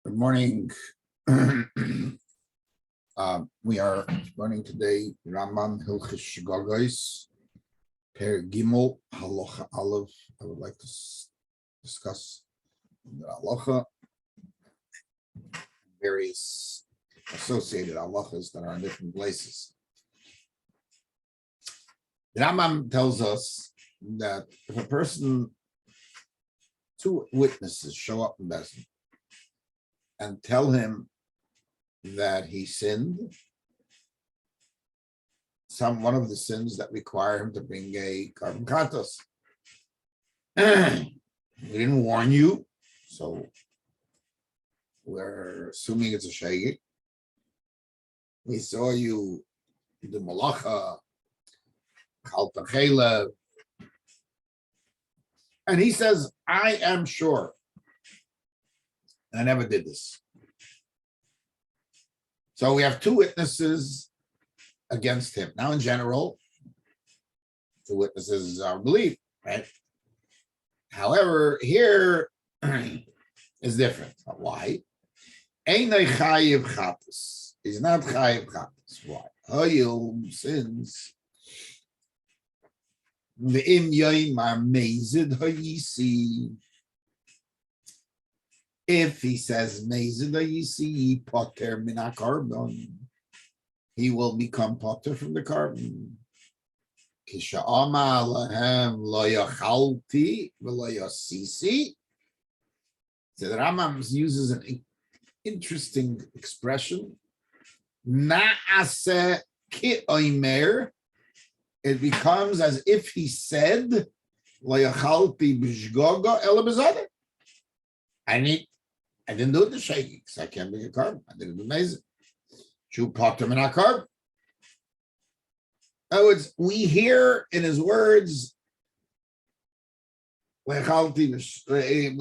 Good morning. We are running today Rambam Resources Visit, Gimel Halacha Aleph. I would like to discuss the Halacha, various associated halachas that are in different places. The Rambam tells us that if a person, two witnesses show up in Bezdin and tell him that he sinned, one of the sins that require him to bring a carbon katos. We didn't warn you, so we're assuming it's a shegagot. We saw you do malacha, chalta chelev, and he says, I am sure I never did this. So we have two witnesses against him. Now, in general, two witnesses are believed, right? However, here is different. Why? He's not chayiv chatas. Why? Hayil sins. Ve'im yoymar mezid hayisi. If he says mezid hayisi poter min hakarbon, he will become poter from the carbon. Kisha'ama lahem lo yachalti v'lo yasisi. So the Rambam uses an interesting expression. Na'aseh ki oimer. It becomes as if he said lo yachalti b'shgoga ela b'zada. I didn't do it the shaking, because I can't bring a carbon. I did it amazing. Shu potter min hakarbon. In other words, we hear in his words, and then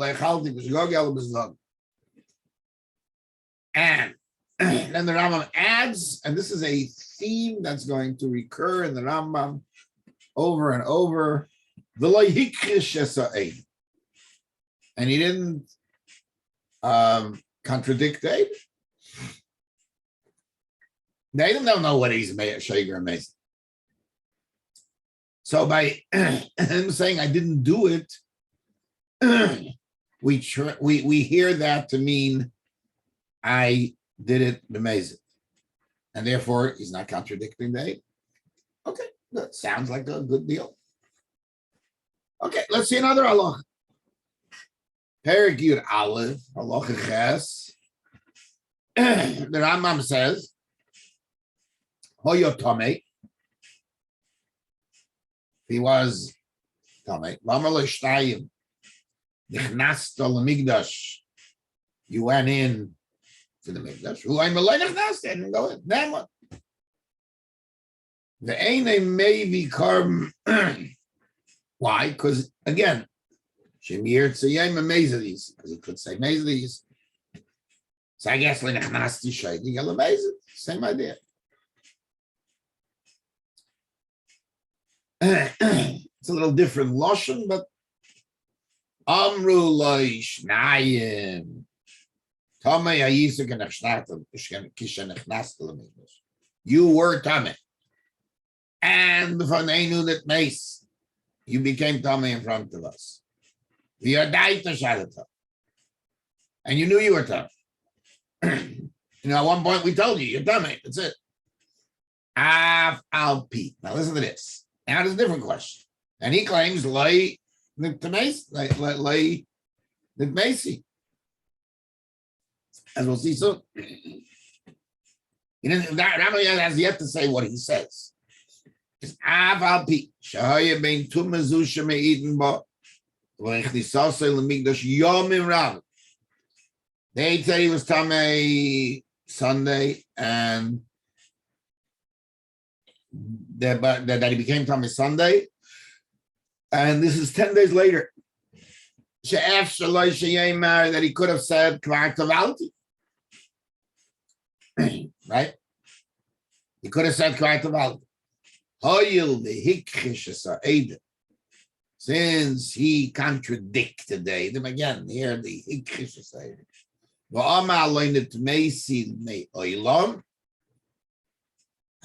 the Rambam adds, and this is a theme that's going to recur in the Rambam over and over, and he didn't contradict David. They don't know what he's Shager amazing. So by him saying I didn't do it, we hear that to mean I did it amazing, and therefore he's not contradicting David. Okay, that sounds like a good deal. Okay, let's see another halacha. Perokim Aleph, Halacha Ches. The Rambam says, Hoyo Tomei. He was Tomei. Lamar L'Shtayim. Nichnasta L'Migdash. You went in to the Migdash. Who I'm Malay Nichnasta, didn't go in. Then what? The Eine may be carbon. Why? Because again, Shemir Tzayim Amazidis, because he could say Mazidis. So I guess Lenachnasti Shaydi Amazid, same idea. It's a little different Lashon, but Amru Loi Shnayim. Tomei Hayisuk and Echnatim, Kishan Echnastel. You were Tomei. And from they knew that Mace, you became Tomei in front of us. We are and you knew you were tough. At one point we told you, you're dumb, mate. That's it. Now listen to this. Now there's a different question. And he claims lay Macy. As we'll see soon. Rambam has yet to say what he says. It's Avalpi. Shahaya bein tumazusha me'iden ba. They said he was Tamei Sunday, and that he became Tamei Sunday, and this is 10 days later. That he could have said Kvartavalti, right? He could have said Kvartavalti. Since he contradicted them again, here the V'ama loynet meisi me oilam.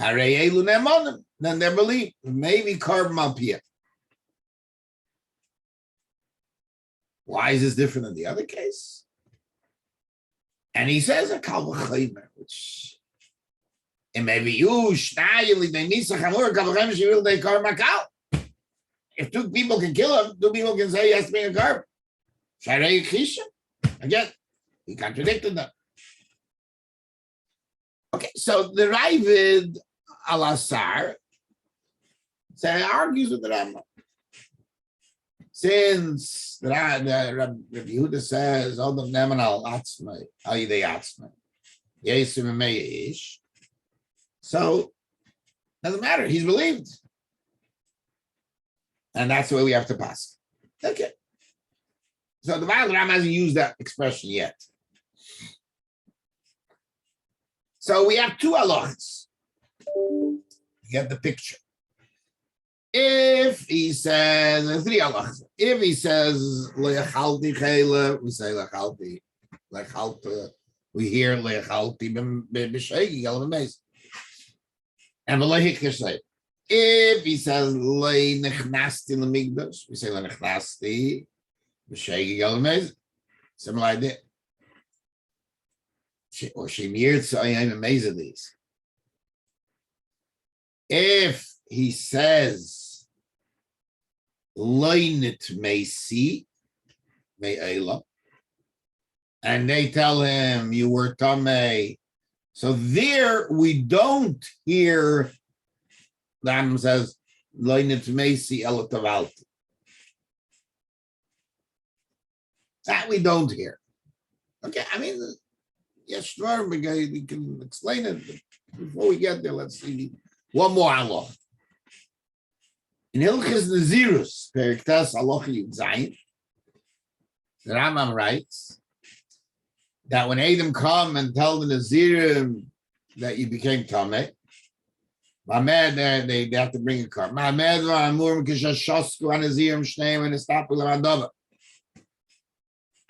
Harei elu ne'emonim. Then they believe maybe carbon malpia. Why is this different than the other case? And he says a kal v'chaymer, which it may be you shnayim they nisa chamur kal v'chaymer she will they carbon makal. If two people can kill him, two people can say he has to be a carbon. Sharei chisha. Again, he contradicted them. Okay, so the Ravid al-Asar argues with the Rambam. Since the Rabbi Yehuda says, Odom neman al atzmai, al-yidei atzmai, yesim meish, so doesn't matter, he's believed. And that's the way we have to pass. Okay. So the Rambam hasn't used that expression yet. So we have two halachas. You get the picture. If he says, three halachas. If he says, le'achalti chayla, we say le'achalti. Le'achalti, we hear le'achalti b'shegi, yal v'meis. And v'le'hikashay. If he says, le'nechnasti l'migdash, we say le'nechnasti b'shegi, yal v'meis. Similar idea. Or Shemir, I'm amazed at these. If he says, Loinit Meisi, Me'ela, and they tell him you were Tameh, so there we don't hear, the Rambam says, Loinit Meisi Ela Tavalti. That we don't hear. Okay, I mean, yes, sure, we can explain it. Before we get there, let's see one more halacha. In Hilchos Nazirus, Perek Tes Halacha Yud Zayin, the Rambam writes that when Adam come and tell the Nazirim that you became Tameh, they have to bring a card.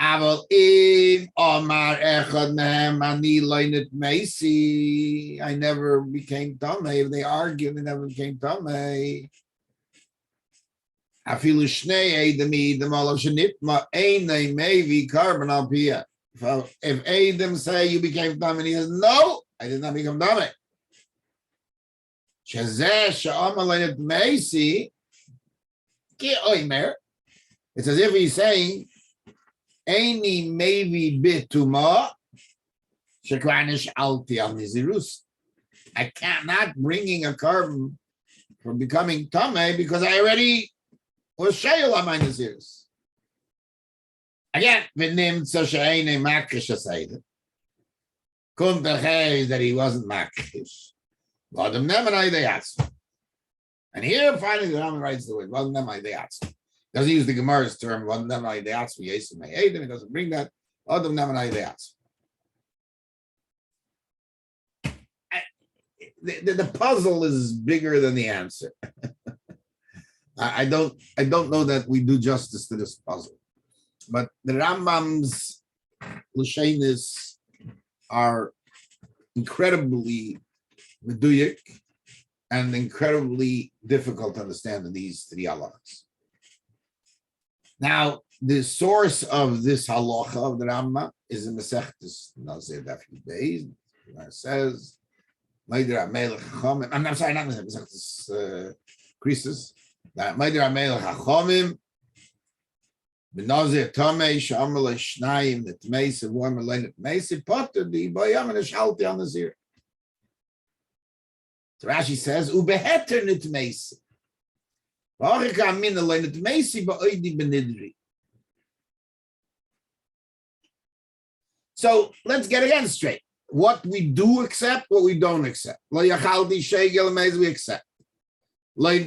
Aval if Omar Echad Nehem Ani Loinit Meisi, I never became Tameh. If they argue, they never became Tameh. Afilu Shnei Edom Edom Olav Shenitma Einay Mevi Carbon Al Pia. If Edom say you became Tameh, he says, no, I did not become Tameh. Shazeh Sha'omar Loinit Meisi Ki Oimer. It's as if he's saying, Any maybe bituma shekwanish alti al nizirus. I cannot bringing a carbon from becoming tameh because I already was shayil on my nizirus. Again, v'nim tzashayin makish asayda. Kum techay that he wasn't makish. Vadam nemanay deyatz. And here finally the Rambam writes the word vadam nemanay deyatz. Doesn't use the Gemara's term, he doesn't bring that. The puzzle is bigger than the answer. I don't know that we do justice to this puzzle. But the Rambam's Lashanis are incredibly meduyik and incredibly difficult to understand in these three halachas. Now, the source of this halacha of the Rambam is in Masechtas Nazir Daf Yud Beis. It says, I'm sorry, not Masechtas Krisis. That Meidir HaMelech HaChomim B'Nazir Tomei She'amar L'Shnayim N'Tmeis V'Omer L'Nei T'meis Potter D'Bayam N'Shalti Al Nazir. So Rashi says, Ubeheter N'Tmeis. So let's get again straight. What we do accept, what we don't accept. We accept. We accept. We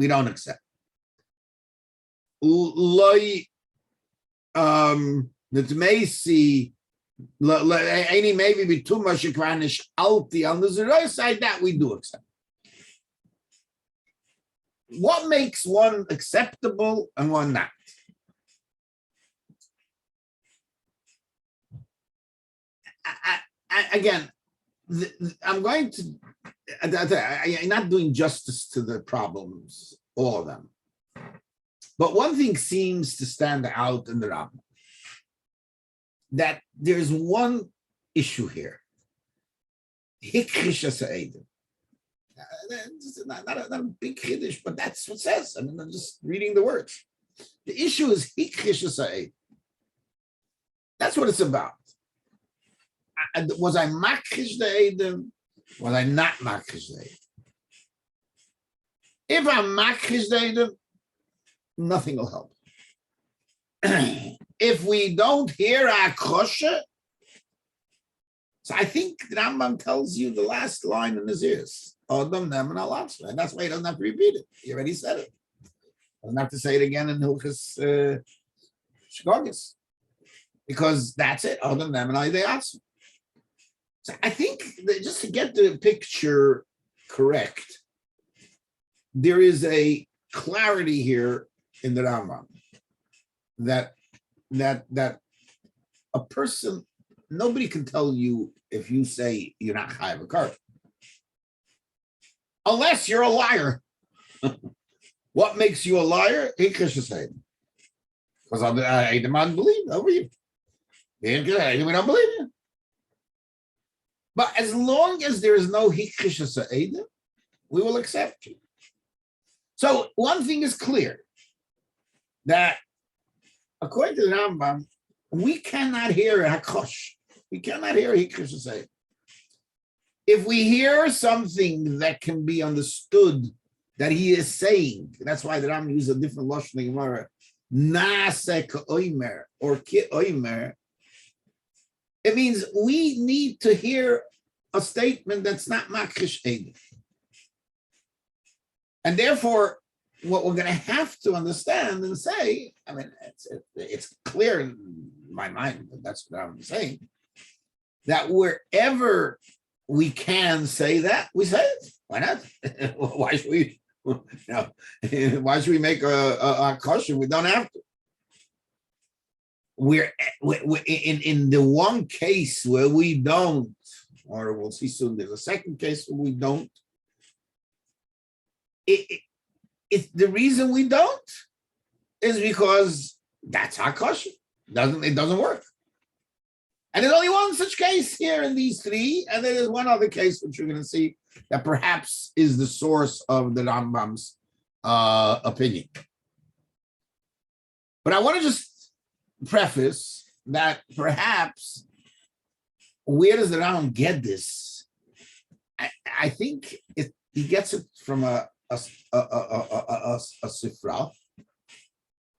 don't accept. Nitmeisi Any maybe be too much Ukrainish alti on the zero side that we do accept. What makes one acceptable and one not? Again, I'm going to. I'm not doing justice to the problems, all of them. But one thing seems to stand out in the Rambam, that there's one issue here. Hikrish Sa'edim. Not a big Kiddush, but that's what it says. I mean, I'm just reading the words. The issue is Hikrish Sa'edim. That's what it's about. Was I Makrish the Edim? Was I not Makrish the Edim? If I'm Makrish the Edim, nothing will help. If we don't hear our kosher, so I think the Rambam tells you the last line in his ears. Odom nem and and that's why he doesn't have to repeat it. He already said it. Doesn't have to say it again in Hilchas Shegagot, because that's it. Odom nem and alatzma. So I think that just to get the picture correct, there is a clarity here in the Rambam that a person, nobody can tell you if you say you're not chayav a card, unless you're a liar. What makes you a liar? Because I demand believe over you. We don't believe you. But as long as there is no hikrish sa'edim, we will accept you. So one thing is clear, that according to the Rambam, we cannot hear hakosh. We cannot hear hikrish sa'edim. If we hear something that can be understood that he is saying, that's why the Rambam uses a different lashon in the Gemara, naaseh k'oimer or ki'oimer. It means we need to hear a statement that's not makrish edim. And therefore, what we're going to have to understand and say, I mean, it's clear in my mind, but that's what I'm saying, that wherever we can say that, we say it. Why not? Why should we? Why should we make a caution? We don't have to. We're in the one case where we don't, or we'll see soon, there's a second case where we don't. It's the reason we don't is because that's our caution. It doesn't work. And there's only one such case here in these three, and then there's one other case which you're going to see that perhaps is the source of the Rambam's opinion. But I want to just preface that perhaps where does the Rambam get this? I think he gets it from a sifra,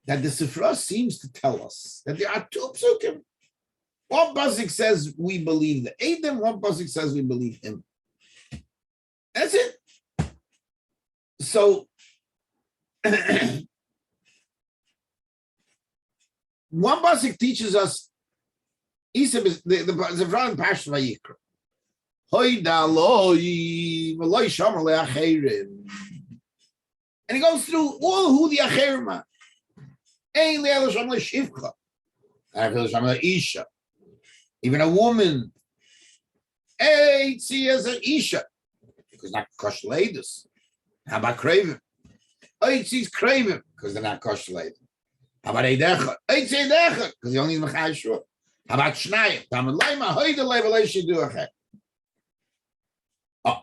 that the sifra seems to tell us that there are two psukim. One pasuk says we believe the Edom, one pasuk says we believe him. That's it. So one pasuk teaches us, the Zevran Pash Vayikra. And he goes through all who the acherim are. Even a woman. See as an isha, because not kosher ladies. How about craving? She's craving because they're not kosher ladies. How about eidecha? Eidecha because he only is mechai shur. How about shnayim? Tamad leima hoyde level do achet. Oh,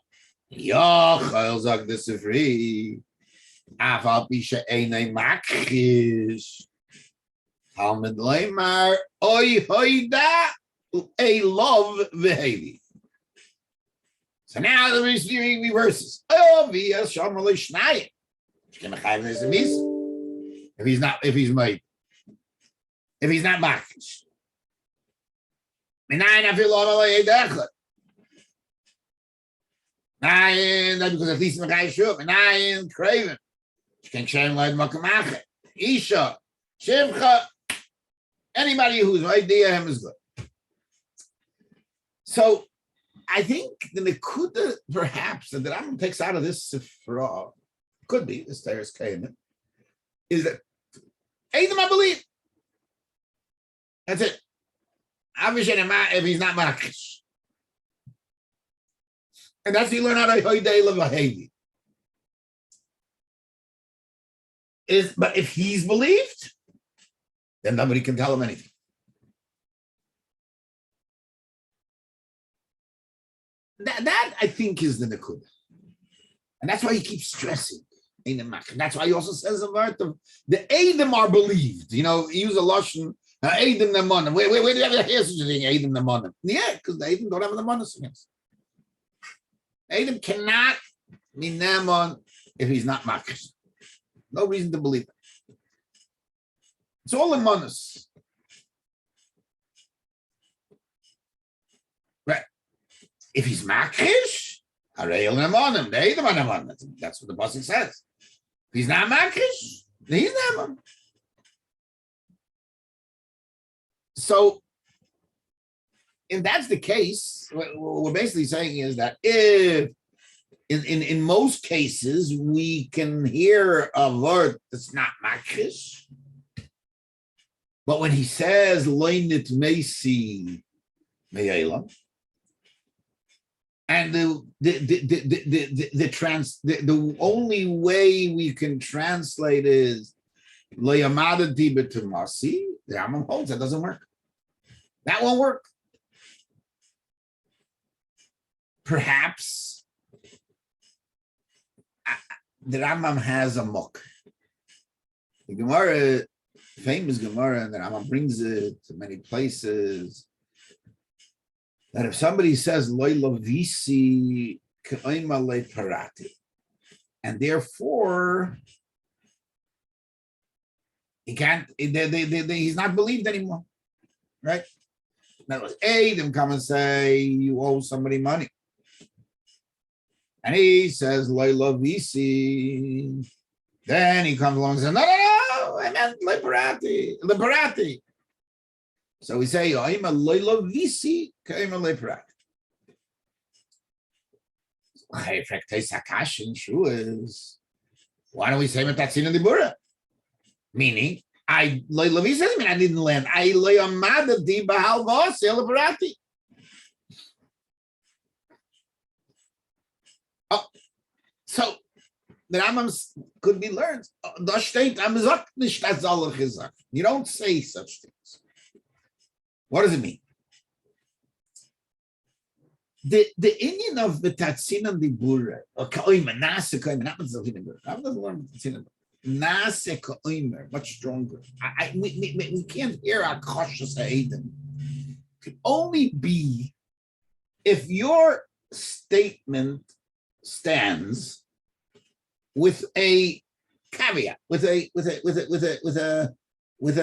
yochel zog the sifri. Afal pisha einay makrish. Talmud leimar oy hoyda a love v'hevi. So now the reverses. Oh, via shomer leishnayim. If he's not makrish. Because at least Makai Shub, Menayin, Craven. She can shame like Makamachet, Isha, Shivcha, anybody whose idea him is good. So I think the Nekuda, perhaps, that the Rambam takes out of this Sifra, could be, this Teres Kayanim, is that Eidim, I believe. That's it. If he's not Makish. And that's he learned how to Hoydei Levahevi. But if he's believed, then nobody can tell him anything. That I think is the Nakuda. And that's why he keeps stressing. And that's why he also says about the Eidim are believed. You know, he used a Lashon, Eidim Nemonim. Where do you have hear such a thing, Eidim Nemonim? Yeah, because the Eidim don't have the Nemonim against. Eidim cannot be Nemon if he's not Makish. No reason to believe it. It's all in Monos. Right. If he's Makish, Harayel Nemonim, the Eidim are Nemonim. That's what the Pasuk says. If he's not Makish, then he's Nemon. So, if that's the case, what we're basically saying is that if in most cases we can hear a word that's not makish, but when he says loinit meisi me'elam, and the only way we can translate is loyamada dibetumasi, the Rambam holds that doesn't work. That won't work. Perhaps the Rambam has a mok. The Gemara, famous Gemara, and the Rambam brings it to many places, that if somebody says loy lovisi k'oima le parati, and therefore he can't, he's not believed anymore, right? In other words, them come and say you owe somebody money. And he says, Loila Visi. Then he comes along and says, no, I meant liberati. So we say, I'm a Loila Visi, I'm a liberati. Why don't we say Metatzin and Dibura? Meaning, Loila Visi doesn't mean I didn't land. I Loyamada di Bahal Vos, liberati. So the Rambam could be learned. You don't say such things. What does it mean? The Indian of the Tatzin and the Bura, or Ka'oimer, Nase Ka'oimer, not Bura. Rambam doesn't learn Tatzin and Nase Ka'oimer, much stronger. We can't hear our cautious Aiden. It can only be if your statement stands with a caveat, with an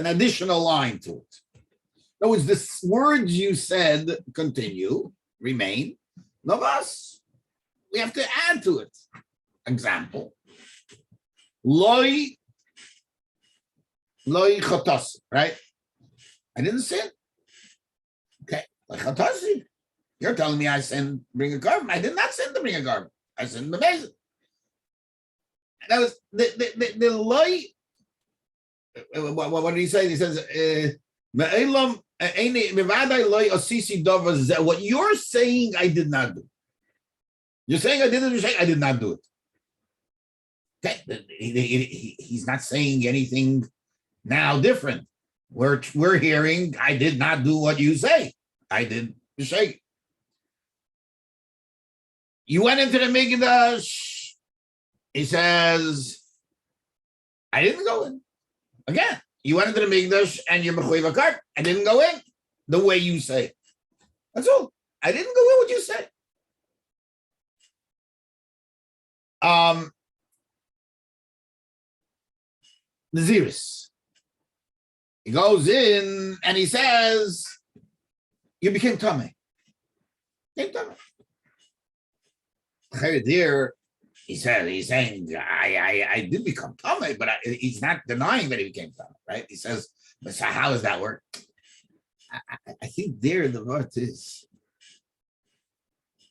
additional line to it. In other words, the words you said continue, remain. Novas, we have to add to it. Example: Loi chotos, right? I didn't sin. Okay, like chotasi. You're telling me I sinned, bring a carbon. I did not sin to bring a carbon. I sinned the mezid. That was the light. What did he say? He says, what you're saying, I did not do. You're saying I did it, you're saying I did not do it. Okay. He's not saying anything now different. We're hearing, I did not do what you say. I did the shake. You went into the Mikdash. He says, I didn't go in. Again, you went into the Mikdash and you're mechuyev hakar. I didn't go in the way you say. That's all. I didn't go in what you say. Naziris. He goes in and he says, you became tummy. There, he's saying, I did become tummy, but he's not denying that he became tummy, right? He says, but so how does that work? I think there the word is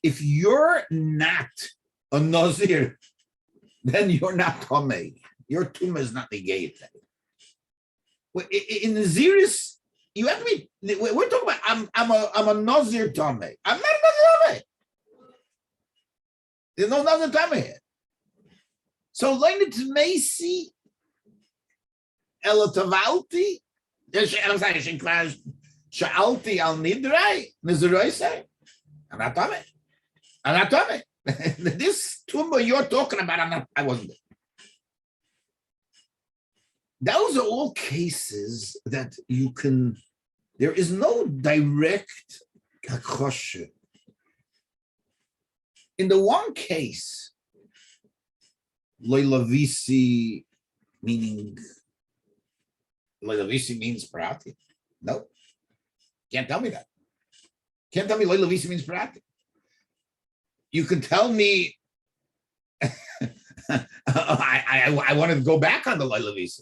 if you're not a Nazir, then you're not Tomei. Your tumah is not negated. In Naziris, you have to be. We're talking about. I'm a Nazir Tomei. I'm not a Nazir Tomei. There's no Nazir Tomei here. So learn to Macy, Elatavalti. Sha'alti al Nidrai. Nazirai say, I'm not Tomei. I'm not Tomei. This tumah you're talking about, I wasn't there. Those are all cases that you can, there is no direct hakosha. In the one case, Leilavisi, meaning, Leilavisi means parati. No, can't tell me that. Can't tell me Leilavisi means parati. You can tell me, I want to go back on the Leilavisi.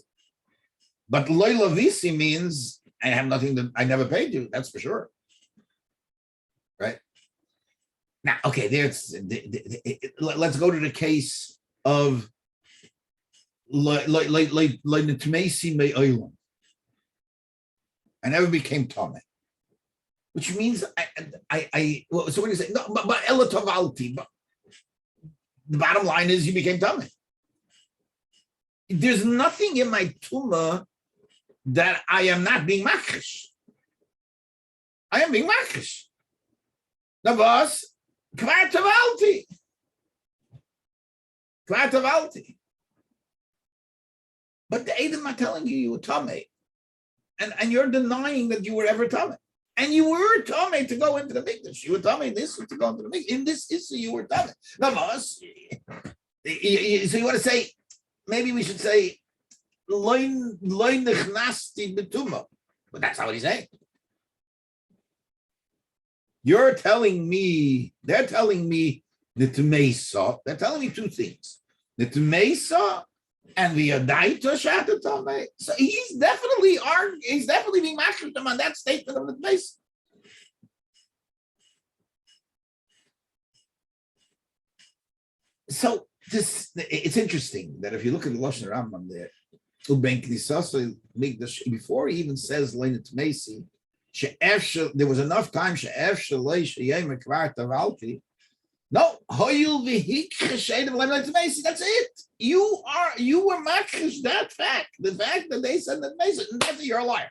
But Leilavisi means I have nothing to, I never paid you, that's for sure. Right? Now, okay, let's go to the case of Leitamesi Me'olam. I never became Tomei, which means well, so what do you say? No, but Elatavalti. The bottom line is you became Tomei. There's nothing in my tumah that I am not being makish. I am being makish. The boss, kvartavalti. Kvartavalti. But the Edom are telling you were Tomei. And you're denying that you were ever Tomei. And you were Tomei to go into the Mikdash. You were Tomei this to go into the Mikdash. In this issue, you were Tomei. The boss. So you want to say, maybe we should say, loin nechnasti betuma. But that's not what he's saying. You're telling me, they're telling me the Tumesa. They're telling me two things. The Tumesa and the Adaita Shatatame. So he's definitely being making them on that statement of the Tumesa. So it's interesting that if you look at the Lashon Rambam there, before he even says Lena Tmesi, there was enough time. That's it. You were makish that fact. The fact that they said that Mesa, and that's you're a liar.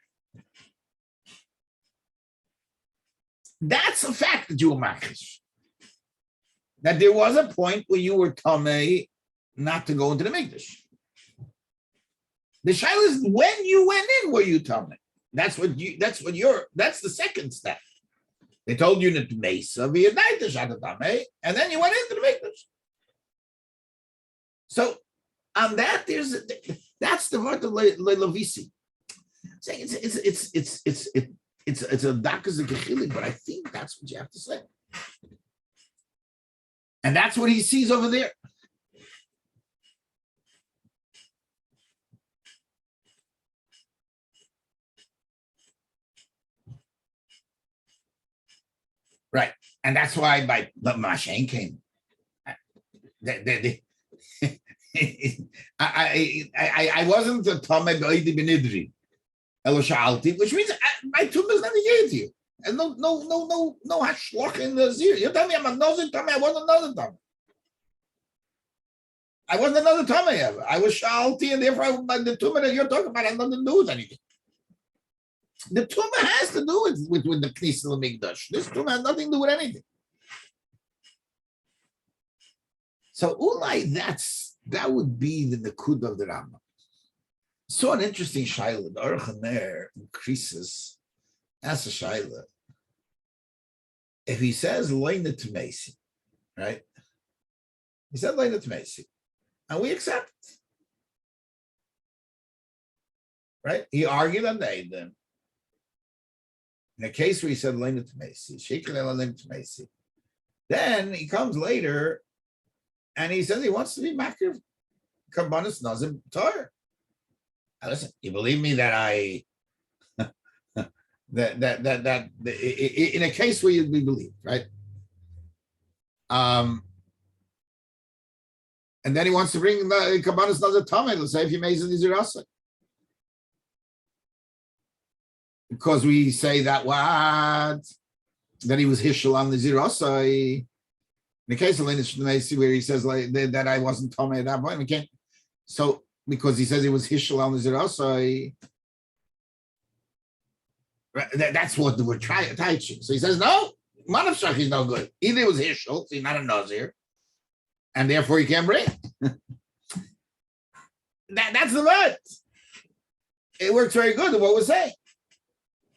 That's a fact that you were makish. That there was a point where you were Tomei not to go into the Mikdash. The shaila is when you went in, were you Tomei? That's the second step. They told you to Mesa via Tomei, and then you went into the Mikdash. So on that, that's the word of Lelavisi. Saying it's a dakas of gechilik, but I think that's what you have to say. And that's what he sees over there. Right. And that's why but Mashen came. I wasn't a Tomei B'Oidi B'Nidri, Eloshalti, which means my tumah is not negated to you. And no hashloch in the zir. You tell me I'm a Nazir Tomei, I wasn't another Tomei. I wasn't another Tomei ever. I was Shalti, and therefore the tumah that you're talking about has nothing to do with anything. The tumah has to do with the Knesset Mikdash. This tumah has nothing to do with anything. So ulai, that would be the Nakud of the Rambam. So an interesting shaila. The Aruch HaNer increases. That's a shaila. If he says Leina Tmesi, right? He said Leina Tmesi, and we accept, right? He argued on the Eidim. In a case where he said Leina Tmesi, Sheikh Leina Tmesi, then he comes later and he says he wants to be Makir Karbanis Nazim Torah. Now listen, you believe me that that in a case where you'd be believed, right? And then he wants to bring the Kabbanis Nazar Tameh. Let's say if he makes an Izirasa. Because we say that what? That he was Hishel on the Zirasa. In the case of Lenish Macy, where he says like that I wasn't Tameh at that point, we can't. So because he says he was Hishel on the Zirasa, that's what we're trying. So he says, no, Manav Shach is no good. Either it was Hishel, so he's not a Nazir, and therefore you can't bring. That's the word. It works very good. What we're saying,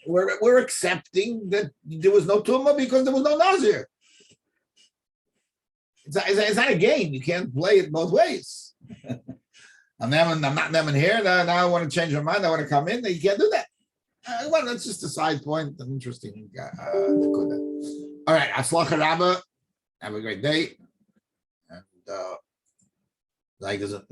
we're accepting that there was no Tumah because there was no Nazir. It's not a game. You can't play it both ways. I'm not them here. Now I want to change my mind. I want to come in. You can't do that. Well, that's just a side point. An interesting. All right. Atzlacha Rabba. Have a great day. And like doesn't